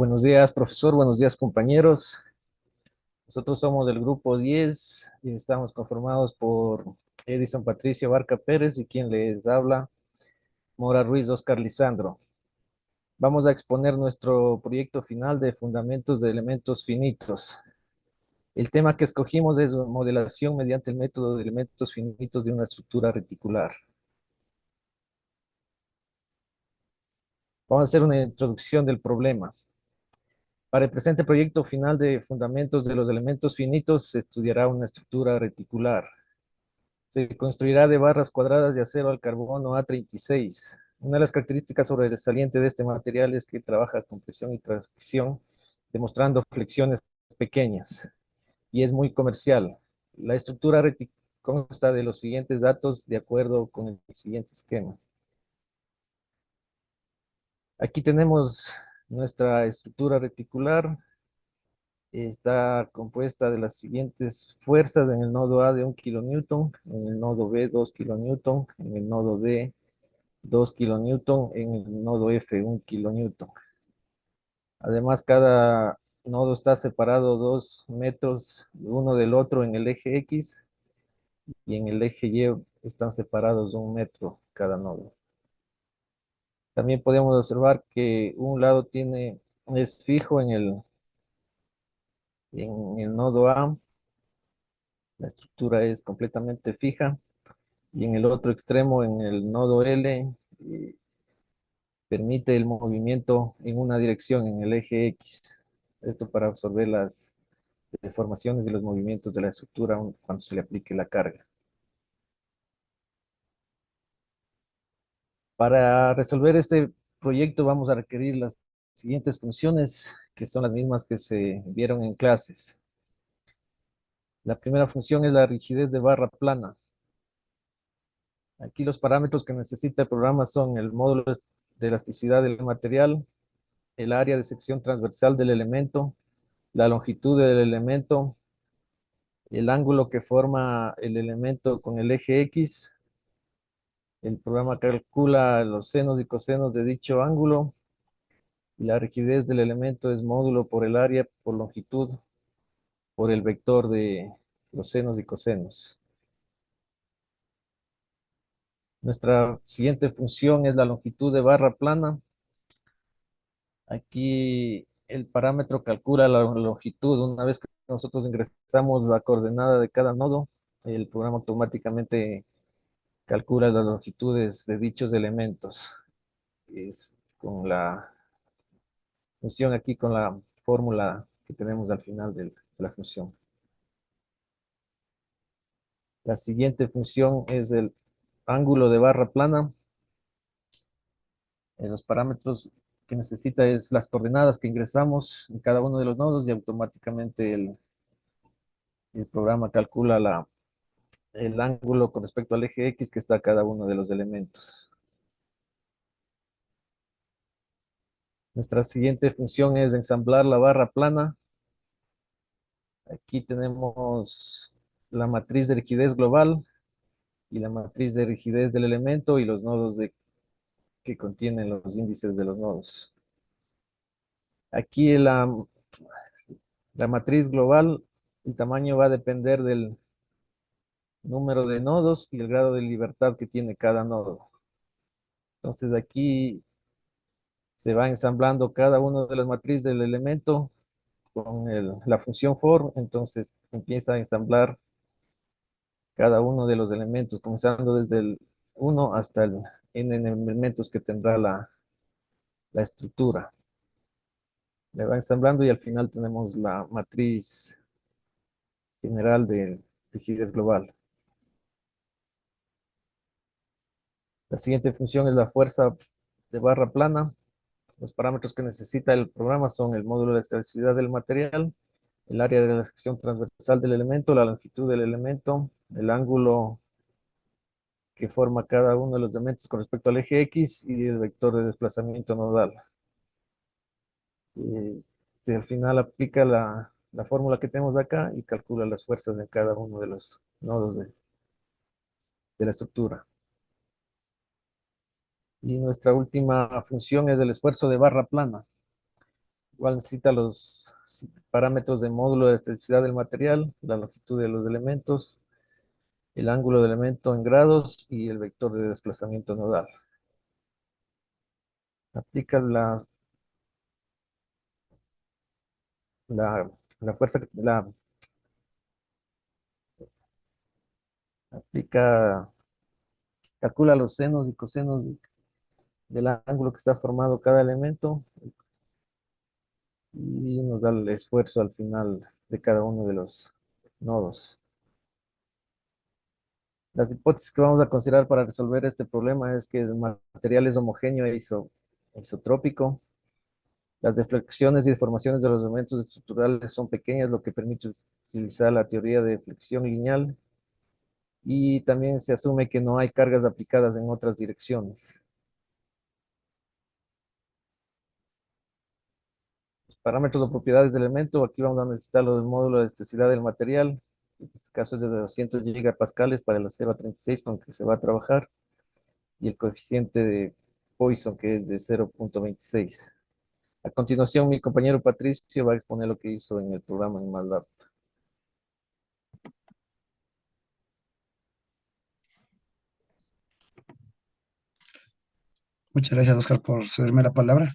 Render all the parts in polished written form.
Buenos días, profesor. Buenos días, compañeros. Nosotros somos del grupo 10 y estamos conformados por Edison Patricio Barca Pérez y quien les habla, Mora Ruiz Oscar Lisandro. Vamos a exponer nuestro proyecto final de fundamentos de elementos finitos. El tema que escogimos es modelación mediante el método de elementos finitos de una estructura reticular. Vamos a hacer una introducción del problema. Para el presente proyecto final de fundamentos de los elementos finitos se estudiará una estructura reticular. Se construirá de barras cuadradas de acero al carbono A36. Una de las características sobresalientes de este material es que trabaja con presión y transmisión, demostrando flexiones pequeñas, y es muy comercial. La estructura consta de los siguientes datos de acuerdo con el siguiente esquema. Aquí tenemos nuestra estructura reticular. Está compuesta de las siguientes fuerzas: en el nodo A de 1 kilonewton, en el nodo B 2 kilonewton, en el nodo D 2 kilonewton, en el nodo F 1 kilonewton. Además, cada nodo está separado 2 metros uno del otro en el eje X, y en el eje Y están separados 1 metro cada nodo. También podemos observar que un lado es fijo en el nodo A. La estructura es completamente fija, y en el otro extremo, en el nodo L, permite el movimiento en una dirección, en el eje X. Esto para absorber las deformaciones y los movimientos de la estructura cuando se le aplique la carga. Para resolver este proyecto vamos a requerir las siguientes funciones, que son las mismas que se vieron en clases. La primera función es la rigidez de barra plana. Aquí los parámetros que necesita el programa son el módulo de elasticidad del material, el área de sección transversal del elemento, la longitud del elemento, el ángulo que forma el elemento con el eje X. El programa calcula los senos y cosenos de dicho ángulo, y la rigidez del elemento es módulo por el área por longitud por el vector de los senos y cosenos. Nuestra siguiente función es la longitud de barra plana. Aquí el parámetro calcula la longitud. Una vez que nosotros ingresamos la coordenada de cada nodo, el programa automáticamente calcula las longitudes de dichos elementos. Es con la función aquí, con la fórmula que tenemos al final de la función. La siguiente función es el ángulo de barra plana. Los parámetros que necesita es las coordenadas que ingresamos en cada uno de los nodos, y automáticamente el programa calcula el ángulo con respecto al eje X que está a cada uno de los elementos. Nuestra siguiente función es ensamblar la barra plana. Aquí tenemos la matriz de rigidez global y la matriz de rigidez del elemento y los nodos que contienen los índices de los nodos. Aquí la matriz global, el tamaño va a depender del número de nodos y el grado de libertad que tiene cada nodo. Entonces aquí se va ensamblando cada uno de las matrices del elemento con la función for. Entonces empieza a ensamblar cada uno de los elementos, comenzando desde el 1 hasta el n elementos que tendrá la estructura. Le va ensamblando y al final tenemos la matriz general de rigidez global. La siguiente función es la fuerza de barra plana. Los parámetros que necesita el programa son el módulo de elasticidad del material, el área de la sección transversal del elemento, la longitud del elemento, el ángulo que forma cada uno de los elementos con respecto al eje X y el vector de desplazamiento nodal. Al final aplica la fórmula que tenemos acá y calcula las fuerzas en cada uno de los nodos de la estructura. Y nuestra última función es el esfuerzo de barra plana. Igual necesita los parámetros de módulo de elasticidad del material, la longitud de los elementos, el ángulo del elemento en grados y el vector de desplazamiento nodal. Aplica la fuerza, aplica, calcula los senos y cosenos del ángulo que está formado cada elemento y nos da el esfuerzo al final de cada uno de los nodos. Las hipótesis que vamos a considerar para resolver este problema es que el material es homogéneo e isotrópico. Las deflexiones y deformaciones de los elementos estructurales son pequeñas, lo que permite utilizar la teoría de flexión lineal. Y también se asume que no hay cargas aplicadas en otras direcciones. Parámetros o propiedades del elemento. Aquí vamos a necesitar los módulos de elasticidad del material. En este caso es de 200 gigapascales para el acero a 36 con el que se va a trabajar. Y el coeficiente de Poisson, que es de 0.26. A continuación, mi compañero Patricio va a exponer lo que hizo en el programa en MATLAB. Muchas gracias, Oscar, por cederme la palabra.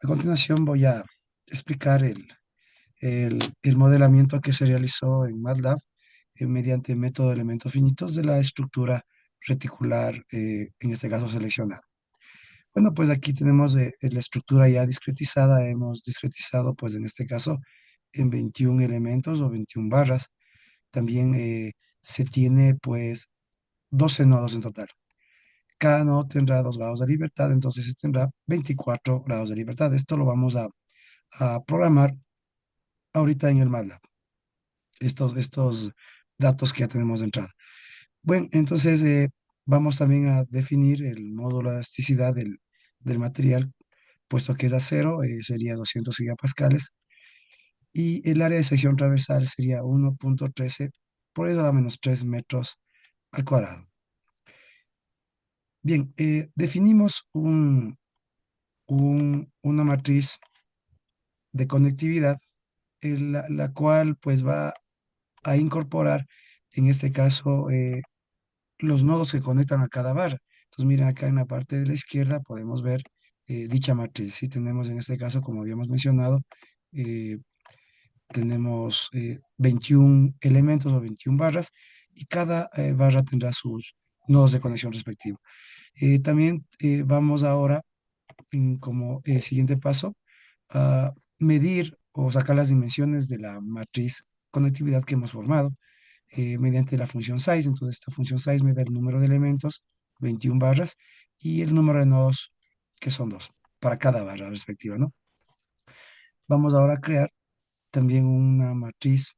A continuación voy a explicar el modelamiento que se realizó en MATLAB mediante el método de elementos finitos de la estructura reticular, en este caso seleccionada. Bueno, pues aquí tenemos la estructura ya discretizada. Hemos discretizado, pues en este caso, en 21 elementos o 21 barras. También se tiene, pues, 12 nodos en total. Cada nodo tendrá 2 grados de libertad, entonces se tendrá 24 grados de libertad. Esto lo vamos a programar ahorita en el MATLAB, estos datos que ya tenemos de entrada. Bueno, entonces vamos también a definir el módulo de elasticidad del material, puesto que es acero, sería 200 gigapascales, y el área de sección transversal sería 1.13 por eso a la menos 3 metros al cuadrado. Bien, definimos una matriz de conectividad, la cual pues va a incorporar, en este caso, los nodos que conectan a cada barra. Entonces, miren acá en la parte de la izquierda podemos ver dicha matriz. Si tenemos en este caso, como habíamos mencionado, eh, tenemos 21 elementos o 21 barras y cada barra tendrá sus nodos de conexión respectivos. También vamos ahora, como siguiente paso, a medir o sacar las dimensiones de la matriz conectividad que hemos formado mediante la función size. Entonces, esta función size me da el número de elementos, 21 barras, y el número de nodos, que son 2, para cada barra respectiva, ¿no? Vamos ahora a crear también una matriz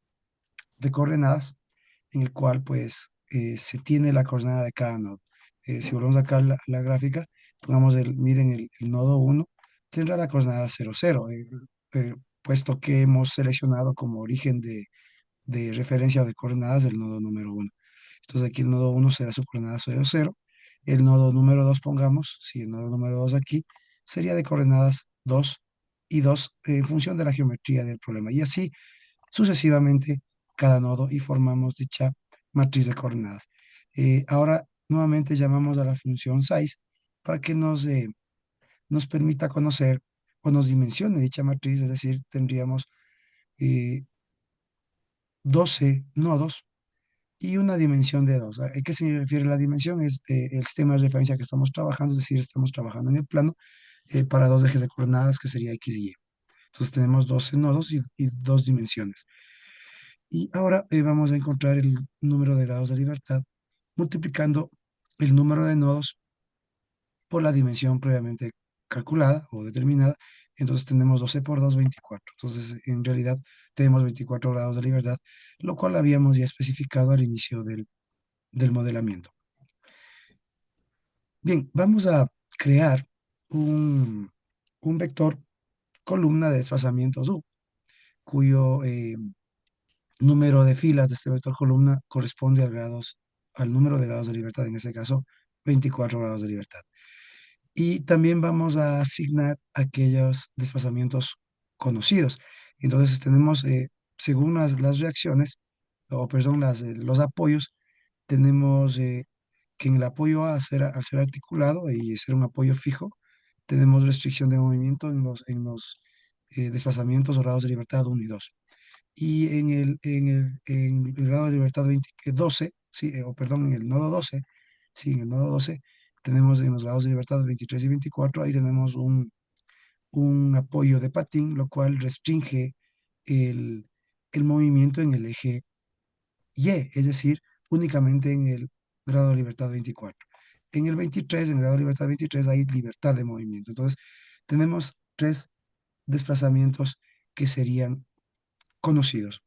de coordenadas en el cual, pues, se tiene la coordenada de cada nodo. Si volvemos a sacar la gráfica, pongamos miren el nodo 1, tendrá la coordenada 0, 0, puesto que hemos seleccionado como origen de referencia o de coordenadas del nodo número 1. Entonces aquí el nodo 1 será su coordenada 0, 0. El nodo número 2, pongamos, si el nodo número 2 aquí, sería de coordenadas 2 y 2 en función de la geometría del problema. Y así sucesivamente cada nodo y formamos dicha matriz de coordenadas. Ahora nuevamente llamamos a la función size para que nos permita conocer o nos dimensione dicha matriz, es decir, tendríamos eh, 12 nodos y una dimensión de 2. ¿A qué se refiere la dimensión? Es el sistema de referencia que estamos trabajando, es decir, estamos trabajando en el plano para dos ejes de coordenadas que sería X y Y. Entonces tenemos 12 nodos y dos dimensiones. Y ahora vamos a encontrar el número de grados de libertad multiplicando el número de nodos por la dimensión previamente calculada o determinada. Entonces tenemos 12 por 2, 24. Entonces en realidad tenemos 24 grados de libertad, lo cual habíamos ya especificado al inicio del modelamiento. Bien, vamos a crear un, un vector columna de desplazamientos U, cuyo número de filas de este vector columna corresponde al número de grados de libertad, en este caso 24 grados de libertad. Y también vamos a asignar aquellos desplazamientos conocidos. Entonces tenemos, según las reacciones, o perdón, los apoyos, tenemos que en el apoyo A, al ser articulado y ser un apoyo fijo, tenemos restricción de movimiento en los desplazamientos o grados de libertad uno y 2. Y en el grado de libertad 12, sí, o perdón, en el nodo 12, sí, en el nodo 12, tenemos en los grados de libertad 23 y 24, ahí tenemos un apoyo de patín, lo cual restringe el, el movimiento en el eje Y, es decir, únicamente en el grado de libertad 24. En el 23, en el grado de libertad 23, hay libertad de movimiento. Entonces, tenemos tres desplazamientos que serían conocidos.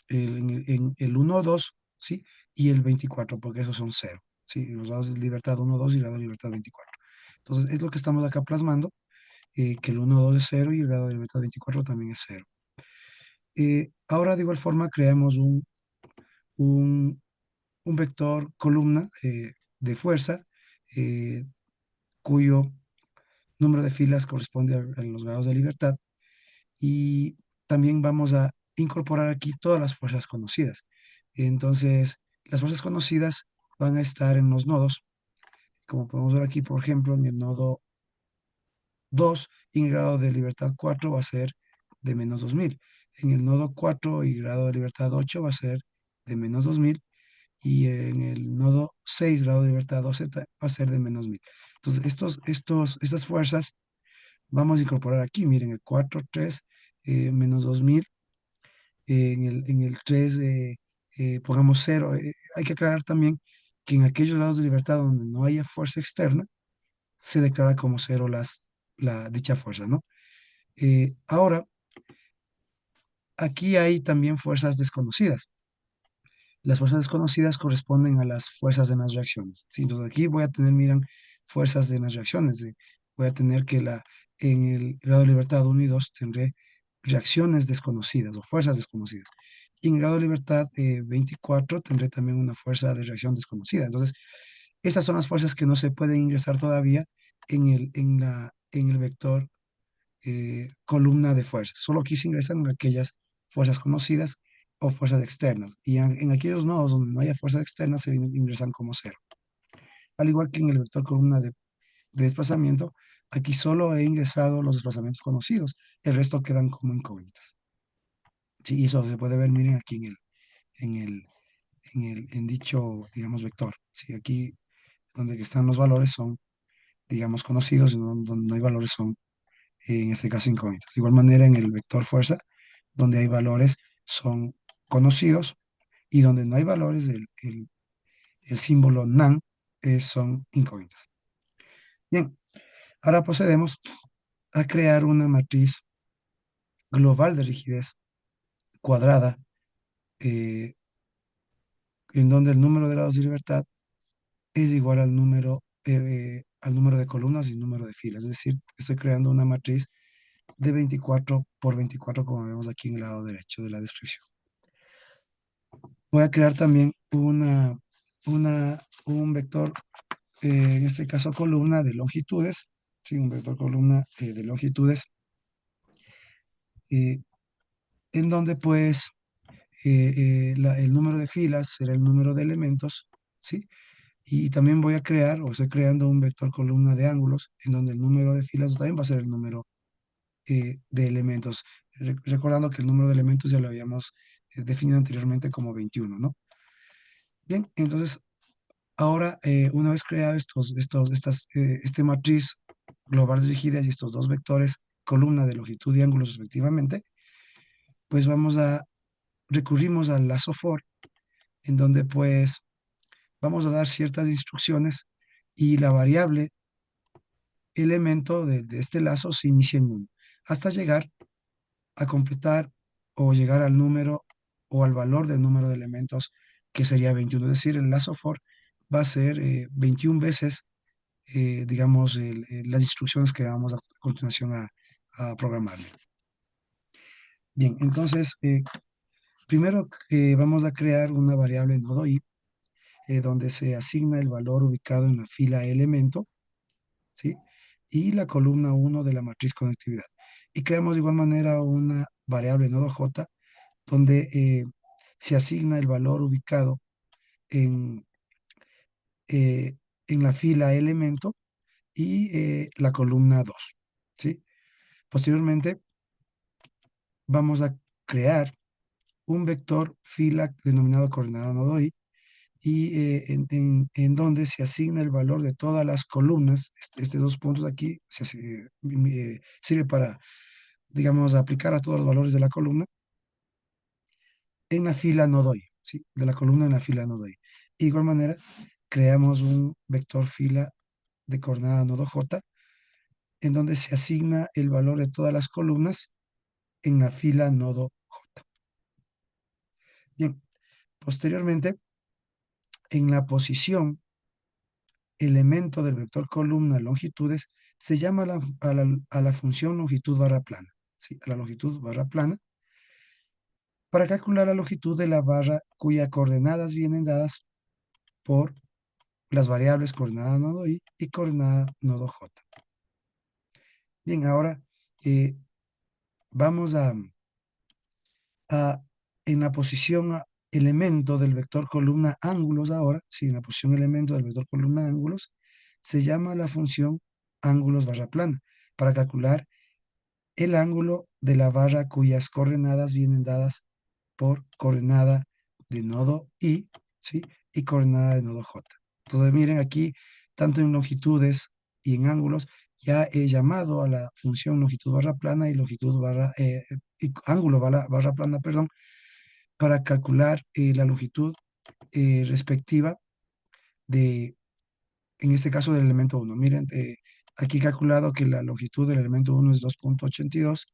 En el 1, 2, ¿sí? Y el 24, porque esos son cero, ¿sí? Los grados de libertad 1, 2 y el grado de libertad 24. Entonces, es lo que estamos acá plasmando, que el 1, 2 es cero y el grado de libertad 24 también es cero. Ahora, de igual forma, creamos un, un vector columna de fuerza, eh, cuyo número de filas corresponde a los grados de libertad. Y también vamos a incorporar aquí todas las fuerzas conocidas. Entonces, las fuerzas conocidas van a estar en los nodos, como podemos ver aquí, por ejemplo, en el nodo 2 y en el grado de libertad 4 va a ser de menos 2000. En el nodo 4 y grado de libertad 8 va a ser de menos 2000. Y en el nodo 6, grado de libertad 12, va a ser de menos 1000. Entonces, estas fuerzas vamos a incorporar aquí. Miren, el 4 3 menos 2000. En el 3 pongamos cero. Hay que aclarar también que en aquellos grados de libertad donde no haya fuerza externa, se declara como cero dicha fuerza, ¿no? Ahora, aquí hay también fuerzas desconocidas. Las fuerzas desconocidas corresponden a las fuerzas en las reacciones, ¿sí? Entonces aquí voy a tener, miran, fuerzas en las reacciones. Voy a tener en el grado de libertad 1 y 2 tendré reacciones desconocidas o fuerzas desconocidas. Y en el grado de libertad 24 tendré también una fuerza de reacción desconocida. Entonces, esas son las fuerzas que no se pueden ingresar todavía en el vector columna de fuerzas. Solo aquí se ingresan aquellas fuerzas conocidas o fuerzas externas. Y en aquellos nodos donde no haya fuerzas externas se ingresan como cero. Al igual que en el vector columna de desplazamiento, aquí solo he ingresado los desplazamientos conocidos. El resto quedan como incógnitas. Sí, y eso se puede ver, miren, aquí en el, en dicho, digamos, vector. Sí, aquí donde están los valores son, digamos, conocidos, y donde no hay valores son, en este caso, incógnitas. De igual manera, en el vector fuerza, donde hay valores son conocidos y donde no hay valores, el símbolo NaN son incógnitas. Bien, ahora procedemos a crear una matriz global de rigidez cuadrada, eh, en donde el número de lados de libertad es igual al número de columnas y el número de filas. Es decir, estoy creando una matriz de 24 por 24, como vemos aquí en el lado derecho de la descripción. Voy a crear también un vector, en este caso columna de longitudes, sí, un vector columna de longitudes, eh, en donde pues el número de filas será el número de elementos, ¿sí? Y también voy a crear, o estoy creando un vector columna de ángulos, en donde el número de filas también va a ser el número de elementos. Recordando que el número de elementos ya lo habíamos definido anteriormente como 21, ¿no? Bien, entonces ahora, una vez creado este matriz global de rigidez y estos dos vectores, columna de longitud y ángulos respectivamente, pues recurrimos al lazo for, en donde pues vamos a dar ciertas instrucciones y la variable elemento de este lazo se inicia en 1, hasta llegar a completar o llegar al número o al valor del número de elementos, que sería 21. Es decir, el lazo for va a ser 21 veces, digamos, las instrucciones que vamos a continuación a programarle. Bien, entonces, primero vamos a crear una variable nodo i, donde se asigna el valor ubicado en la fila elemento, ¿sí? y la columna uno de la matriz conectividad. Y creamos de igual manera una variable nodo j donde se asigna el valor ubicado en, eh, en la fila elemento y la columna 2, ¿sí? Posteriormente vamos a crear un vector fila denominado coordenada nodo i y en donde se asigna el valor de todas las columnas. Este dos puntos aquí sirve para, digamos, aplicar a todos los valores de la columna en la fila nodo i, ¿sí? De la columna en la fila nodo i. De igual manera, creamos un vector fila de coordenada nodo j en donde se asigna el valor de todas las columnas en la fila nodo j. Bien, posteriormente, en la posición elemento del vector columna longitudes, se llama a la función longitud barra plana, ¿sí? A la longitud barra plana, para calcular la longitud de la barra cuyas coordenadas vienen dadas por las variables coordenada nodo i y coordenada nodo j. Bien, ahora vamos a en la posición elemento del vector columna ángulos ahora, sí, en la posición elemento del vector columna ángulos, se llama la función ángulos barra plana para calcular el ángulo de la barra cuyas coordenadas vienen dadas por coordenada de nodo i, ¿sí? Y coordenada de nodo j. Entonces miren aquí, tanto en longitudes y en ángulos, ya he llamado a la función longitud barra plana y longitud barra, y ángulo barra plana, perdón, para calcular la longitud respectiva de, en este caso, del elemento uno. Miren, aquí he calculado que la longitud del elemento uno es 2,82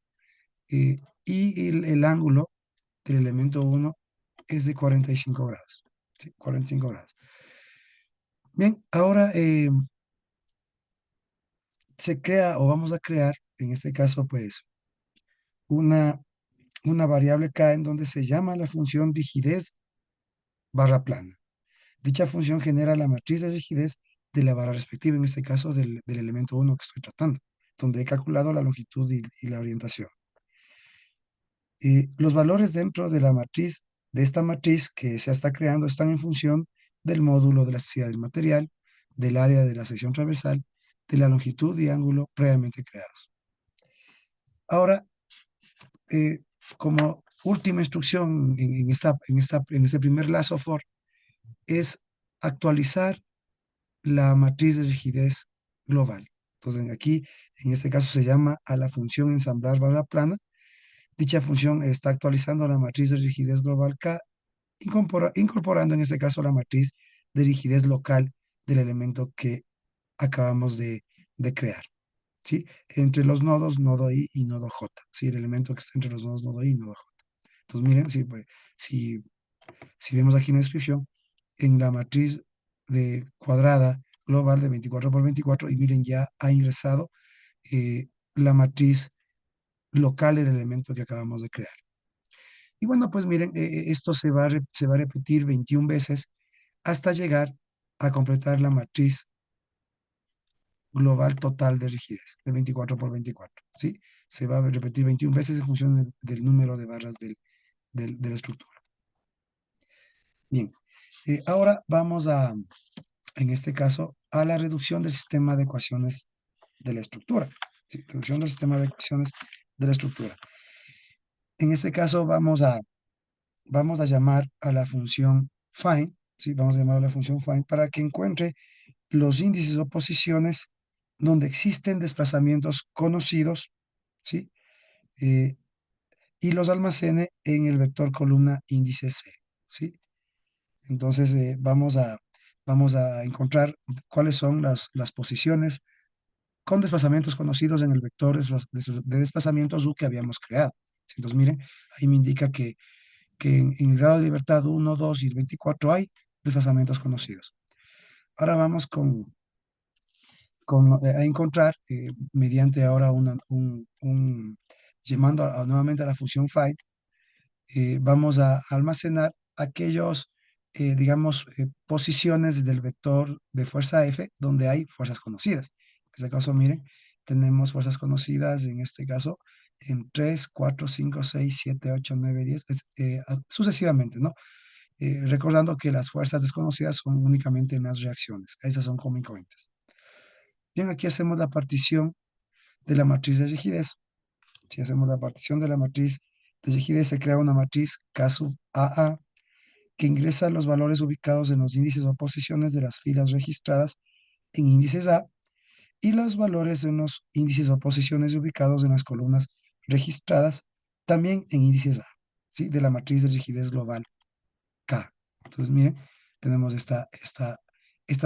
y el ángulo del elemento uno es de 45 grados. ¿Sí? 45 grados. Bien, ahora se crea o vamos a crear, en este caso, pues, una, una variable k en donde se llama la función rigidez barra plana. Dicha función genera la matriz de rigidez de la barra respectiva, en este caso del elemento uno que estoy tratando, donde he calculado la longitud y la orientación. Los valores dentro de la matriz, de esta matriz que se está creando, están en función del módulo de la necesidad del material, del área de la sección transversal, de la longitud y ángulo previamente creados. Ahora, eh, como última instrucción en este primer lazo for, es actualizar la matriz de rigidez global. Entonces, aquí, en este caso, se llama a la función ensamblar barra plana. Dicha función está actualizando la matriz de rigidez global K, incorporando en este caso la matriz de rigidez local del elemento que acabamos de crear, ¿sí? Entre los nodos nodo I y nodo J, ¿sí? El elemento que está entre los nodos nodo I y nodo J. Entonces, miren, pues, si vemos aquí en la descripción, en la matriz de cuadrada global de 24 por 24, y miren, ya ha ingresado la matriz local del elemento que acabamos de crear. Y bueno, pues miren, esto se va a repetir 21 veces hasta llegar a completar la matriz global total de rigidez, de 24 por 24, ¿sí? Se va a repetir 21 veces en función del número de barras de la estructura. Bien, ahora vamos en este caso, a la reducción del sistema de ecuaciones de la estructura. ¿Sí? Reducción del sistema de ecuaciones de la estructura. En este caso vamos a llamar a la función find, ¿sí? Vamos a llamar a la función find para que encuentre los índices o posiciones donde existen desplazamientos conocidos, ¿sí? Eh, y los almacene en el vector columna índice C, ¿sí? Entonces vamos a encontrar cuáles son las posiciones con desplazamientos conocidos en el vector de desplazamientos U que habíamos creado. Entonces, miren, ahí me indica que en el grado de libertad 1, 2 y el 24 hay desplazamientos conocidos. Ahora vamos a encontrar, mediante ahora llamando nuevamente a la función find, vamos a almacenar aquellos, digamos, posiciones del vector de fuerza F donde hay fuerzas conocidas. En este caso, miren, tenemos fuerzas conocidas, en este caso, en 3, 4, 5, 6, 7, 8, 9, 10, sucesivamente, ¿no? Recordando que las fuerzas desconocidas son únicamente en las reacciones. Esas son como incógnitas. Bien, aquí hacemos la partición de la matriz de rigidez. Si hacemos la partición de la matriz de rigidez, se crea una matriz K sub AA que ingresa los valores ubicados en los índices o posiciones de las filas registradas en índices A y los valores en los índices o posiciones ubicados en las columnas registradas también en índices A, ¿sí? De la matriz de rigidez global K. Entonces, miren, tenemos esta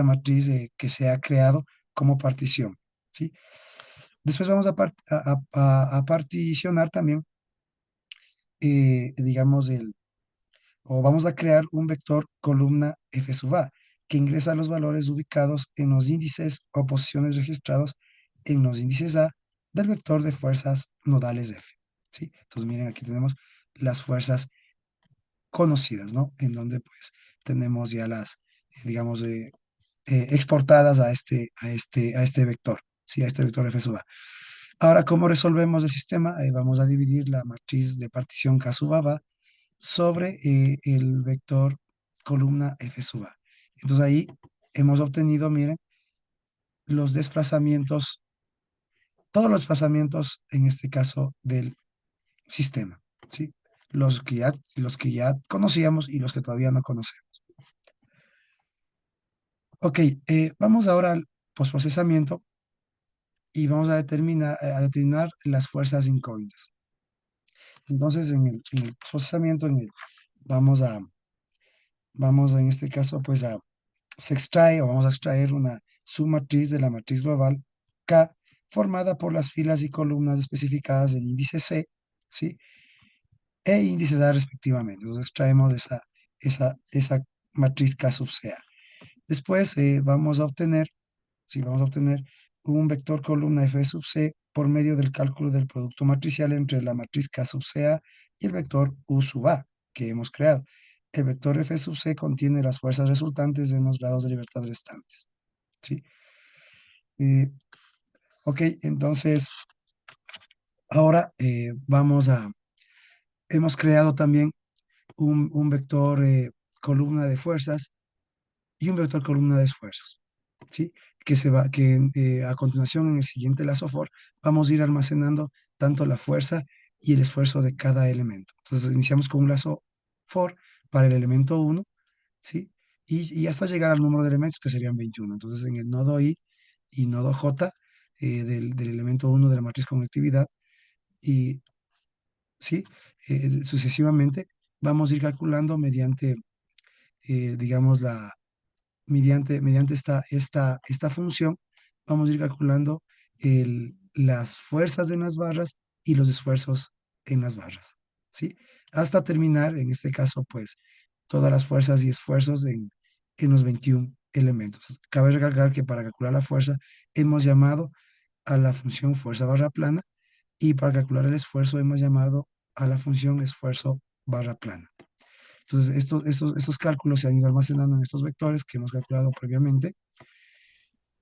matriz que se ha creado como partición, ¿sí? Después vamos a particionar también, digamos, o vamos a crear un vector columna F sub A que ingresa los valores ubicados en los índices o posiciones registrados en los índices A del vector de fuerzas nodales F, ¿sí? Entonces, miren, aquí tenemos las fuerzas conocidas, ¿no? En donde, pues, tenemos ya las, digamos, exportadas a este vector, ¿sí? A este vector F sub A. Ahora, ¿cómo resolvemos el sistema? Vamos a dividir la matriz de partición K sub A sobre el vector columna F sub A. Entonces ahí hemos obtenido, miren, los desplazamientos, todos los desplazamientos en este caso del sistema, ¿sí? Los que ya conocíamos y los que todavía no conocemos. Ok, vamos ahora al postprocesamiento y vamos a determinar las fuerzas incógnitas. Entonces, en el procesamiento, vamos en este caso, pues se extrae o vamos a extraer una submatriz de la matriz global K formada por las filas y columnas especificadas en índice C, ¿sí? E índice A respectivamente. Entonces extraemos esa matriz K sub CA. Después vamos a obtener un vector columna F sub C por medio del cálculo del producto matricial entre la matriz K sub CA y el vector U sub A que hemos creado. El vector F sub C contiene las fuerzas resultantes de los grados de libertad restantes, ¿sí? Eh, ok, entonces ahora hemos creado también un vector columna de fuerzas y un vector columna de esfuerzos, ¿sí? Que a continuación en el siguiente lazo for vamos a ir almacenando tanto la fuerza y el esfuerzo de cada elemento. Entonces iniciamos con un lazo for para el elemento 1, ¿sí? Y hasta llegar al número de elementos que serían 21. Entonces en el nodo I y nodo J del elemento 1 de la matriz conectividad y, ¿sí? Sucesivamente vamos a ir calculando digamos, mediante esta función, vamos a ir calculando las fuerzas en las barras y los esfuerzos en las barras, ¿sí? Hasta terminar, en este caso, pues, todas las fuerzas y esfuerzos en los 21 elementos. Cabe recalcar que para calcular la fuerza hemos llamado a la función fuerza barra plana y para calcular el esfuerzo hemos llamado a la función esfuerzo barra plana. Entonces, estos cálculos se han ido almacenando en estos vectores que hemos calculado previamente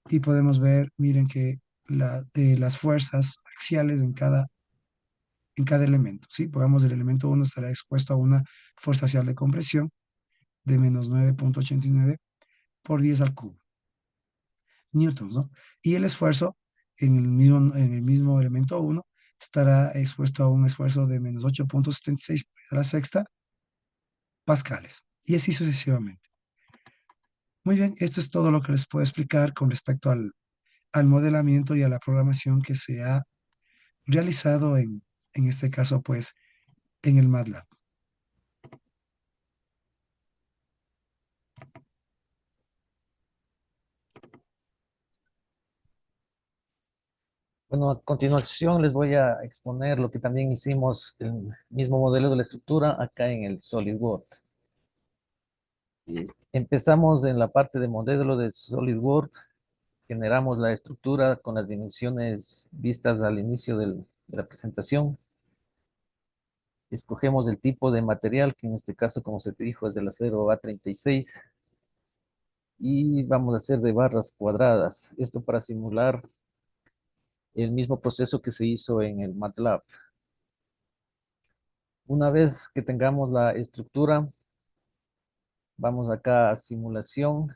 y podemos ver, miren que las fuerzas axiales en cada elemento, ¿sí? Pongamos el elemento 1 estará expuesto a una fuerza axial de compresión de menos 9,89 por 10 al cubo newtons, ¿no? Y el esfuerzo en el mismo elemento 1 estará expuesto a un esfuerzo de menos 8,76 por 10 a la sexta pascales y así sucesivamente. Muy bien, esto es todo lo que les puedo explicar con respecto al modelamiento y a la programación que se ha realizado en este caso, pues, en el MATLAB. Bueno, a continuación les voy a exponer lo que también hicimos, el mismo modelo de la estructura acá en el SolidWorks. Empezamos en la parte de modelo de SolidWorks, generamos la estructura con las dimensiones vistas al inicio de la presentación. Escogemos el tipo de material, que en este caso, como se te dijo, es del acero A36. Y vamos a hacer de barras cuadradas. Esto para simular el mismo proceso que se hizo en el MATLAB. Una vez que tengamos la estructura, vamos acá a simulación,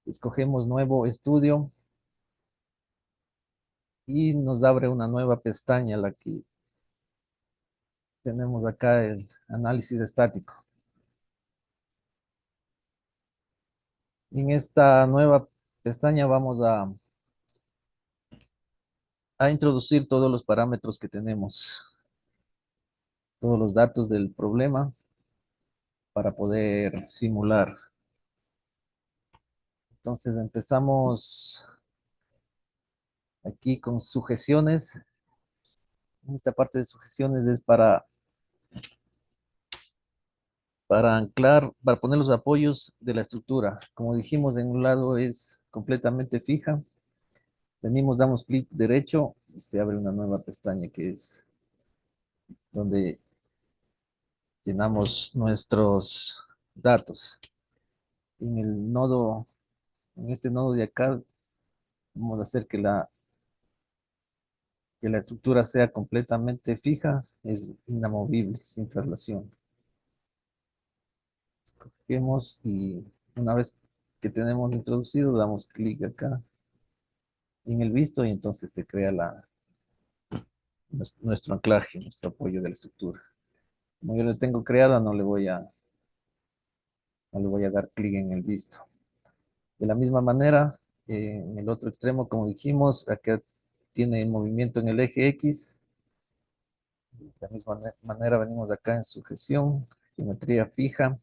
escogemos nuevo estudio y nos abre una nueva pestaña, la que tenemos acá, el análisis estático. En esta nueva pestaña vamos a introducir todos los parámetros que tenemos, todos los datos del problema para poder simular. Entonces empezamos aquí con sujeciones. Esta parte de sujeciones es para anclar, para poner los apoyos de la estructura. Como dijimos, en un lado es completamente fija. Venimos, damos clic derecho y se abre una nueva pestaña que es donde llenamos nuestros datos. En el nodo, en este nodo de acá, vamos a hacer que la estructura sea completamente fija, es inamovible, sin traslación. Escogemos y una vez que tenemos introducido, damos clic acá en el visto y entonces se crea nuestro anclaje, nuestro apoyo de la estructura. Como yo lo tengo creada, no le voy a dar clic en el visto. De la misma manera, en el otro extremo, como dijimos, acá tiene movimiento en el eje X. De la misma manera venimos acá en sujeción, geometría fija.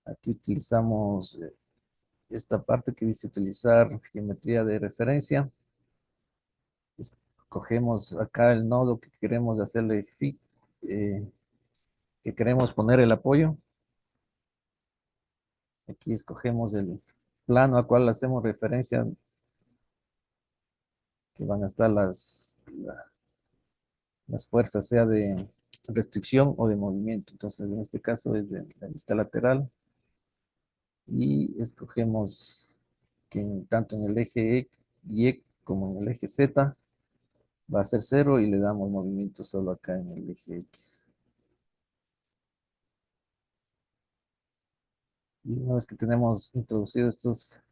Aquí utilizamos esta parte que dice utilizar geometría de referencia. Escogemos acá el nodo que queremos hacerle que queremos poner el apoyo. Aquí escogemos el plano al cual hacemos referencia, que van a estar las fuerzas, sea de restricción o de movimiento. Entonces, en este caso es de la vista lateral. Y escogemos que tanto en el eje Y como en el eje Z va a ser 0 y le damos movimiento solo acá en el eje X. Y una vez que tenemos introducido estos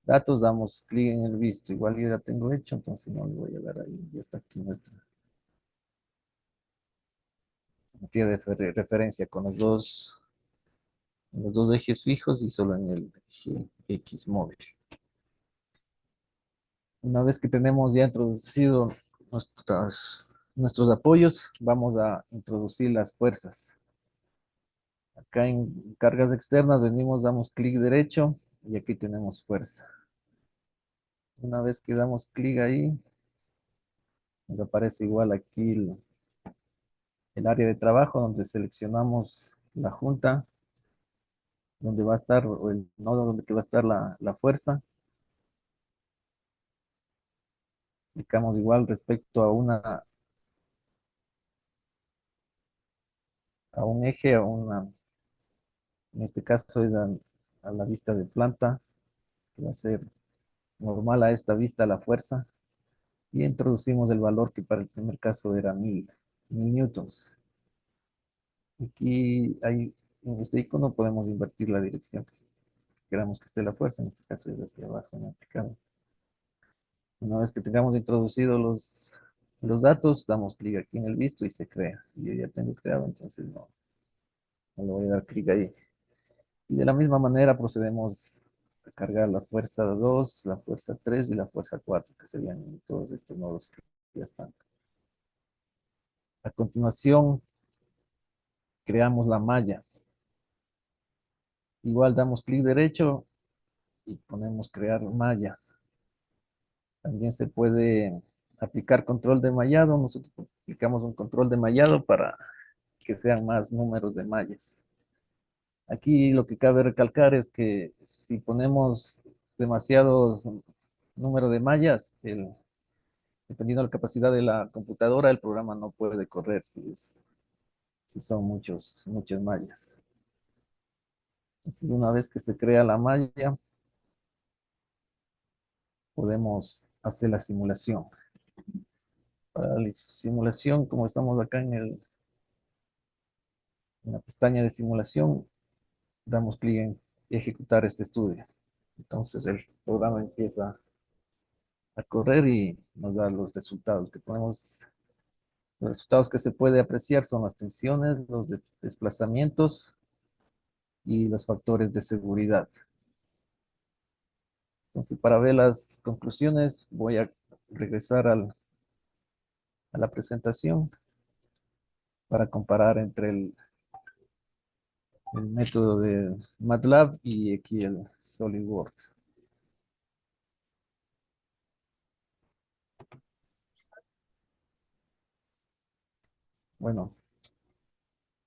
datos, damos clic en el visto. Igual yo ya tengo hecho, entonces no le voy a dar ahí. Ya está aquí nuestra geometría de referencia con los dos ejes fijos y solo en el eje X móvil. Una vez que tenemos ya introducido nuestros apoyos, vamos a introducir las fuerzas. Acá en cargas externas venimos, damos clic derecho y aquí tenemos fuerza. Una vez que damos clic ahí, nos aparece igual aquí el área de trabajo donde seleccionamos la junta, donde va a estar, o el nodo donde va a estar la fuerza. Clicamos igual respecto a un eje, en este caso es a la vista de planta, que va a ser normal a esta vista la fuerza. Y introducimos el valor que para el primer caso era 1000 newtons. Aquí en este icono podemos invertir la dirección que queramos que esté la fuerza, en este caso es hacia abajo en aplicado. Una vez que tengamos introducido los datos, damos clic aquí en el visto y se crea. Yo ya tengo creado, entonces no le voy a dar clic ahí. Y de la misma manera procedemos a cargar la fuerza 2, la fuerza 3 y la fuerza 4, que serían todos estos nodos que ya están. A continuación, creamos la malla. Igual damos clic derecho y ponemos crear malla. También se puede aplicar control de mallado. Nosotros aplicamos un control de mallado para que sean más números de mallas. Aquí lo que cabe recalcar es que si ponemos demasiados número de mallas, dependiendo de la capacidad de la computadora, el programa no puede correr si son muchas mallas. Entonces, una vez que se crea la malla, podemos hacer la simulación. Para la simulación, como estamos acá en la pestaña de simulación, damos clic en ejecutar este estudio. Entonces el programa empieza a correr y nos da los resultados que podemos. Los resultados que se puede apreciar son las tensiones, los desplazamientos y los factores de seguridad. Entonces, para ver las conclusiones, voy a regresar a la presentación para comparar entre el método de MATLAB y aquí el SolidWorks. Bueno,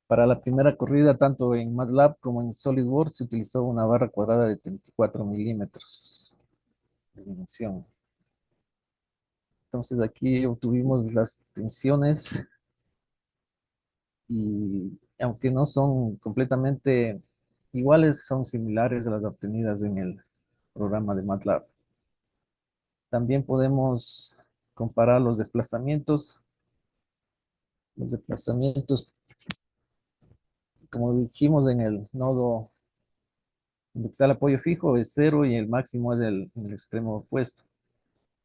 para la primera corrida, tanto en MATLAB como en SolidWorks, se utilizó una barra cuadrada de 34 milímetros de dimensión. Entonces aquí obtuvimos las tensiones y aunque no son completamente iguales, son similares a las obtenidas en el programa de MATLAB. También podemos comparar los desplazamientos. Los desplazamientos, como dijimos, en el nodo donde está el apoyo fijo es 0 y el máximo es en el extremo opuesto.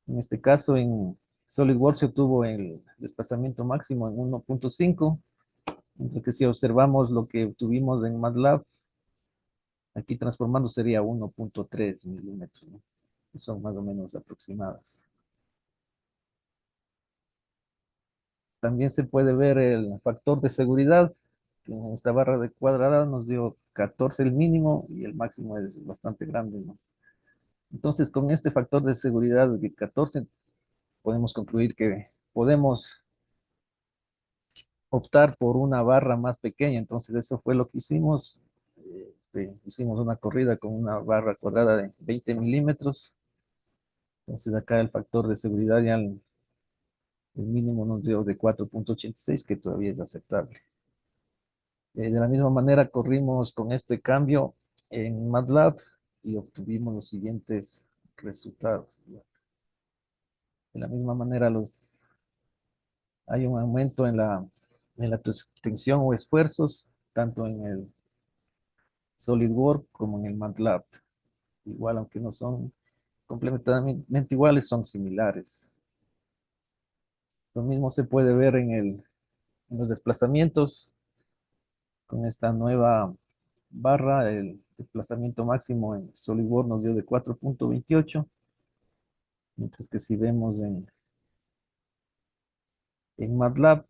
En este caso, en SolidWorks se obtuvo el desplazamiento máximo en 1.5, mientras que si observamos lo que obtuvimos en MATLAB, aquí transformando sería 1.3 milímetros, ¿no? Que son más o menos aproximadas. También se puede ver el factor de seguridad, que en esta barra de cuadrada nos dio 14 el mínimo y el máximo es bastante grande, ¿no? Entonces, con este factor de seguridad de 14, podemos concluir que podemos optar por una barra más pequeña. Entonces, eso fue lo que hicimos. Hicimos una corrida con una barra cuadrada de 20 milímetros. Entonces, acá el factor de seguridad ya el mínimo nos dio de 4.86, que todavía es aceptable. De la misma manera, corrimos con este cambio en MATLAB y obtuvimos los siguientes resultados. De la misma manera, hay un aumento en la tensión o esfuerzos, tanto en el SolidWorks como en el MATLAB. Igual, aunque no son completamente iguales, son similares. Lo mismo se puede ver en los desplazamientos. Con esta nueva barra, el desplazamiento máximo en SolidWorks nos dio de 4.28, mientras que si vemos en MATLAB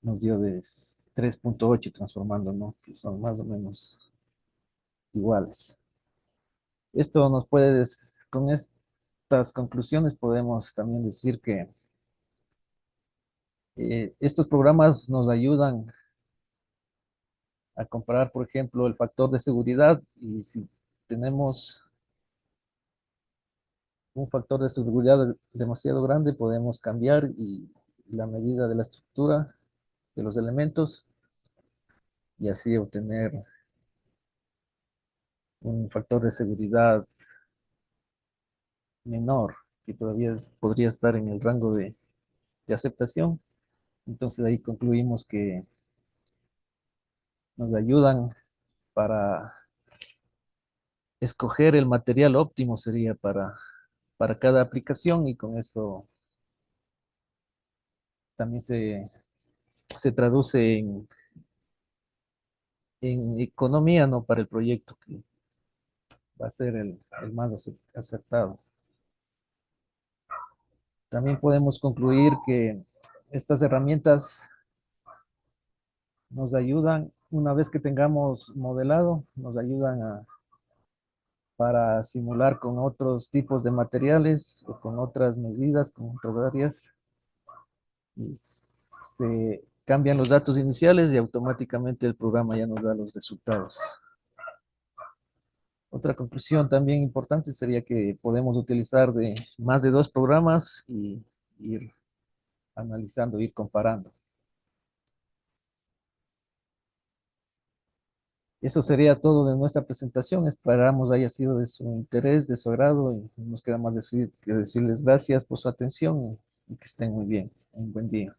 nos dio de 3.8 transformando, ¿no? Que son más o menos iguales. Esto nos puede, con estas conclusiones podemos también decir que estos programas nos ayudan a comparar, por ejemplo, el factor de seguridad y si tenemos un factor de seguridad demasiado grande, podemos cambiar y la medida de la estructura de los elementos y así obtener un factor de seguridad menor que todavía podría estar en el rango de aceptación. Entonces ahí concluimos que nos ayudan para escoger el material óptimo sería para cada aplicación y con eso también se traduce en economía, ¿no? Para el proyecto que va a ser el más acertado. También podemos concluir que estas herramientas nos ayudan, una vez que tengamos modelado, nos ayudan para simular con otros tipos de materiales o con otras medidas, con otras áreas. Y se cambian los datos iniciales y automáticamente el programa ya nos da los resultados. Otra conclusión también importante sería que podemos utilizar de más de 2 programas y ir analizando, ir comparando. Eso sería todo de nuestra presentación. Esperamos haya sido de su interés, de su agrado y no nos queda más que decirles gracias por su atención y que estén muy bien. Un buen día.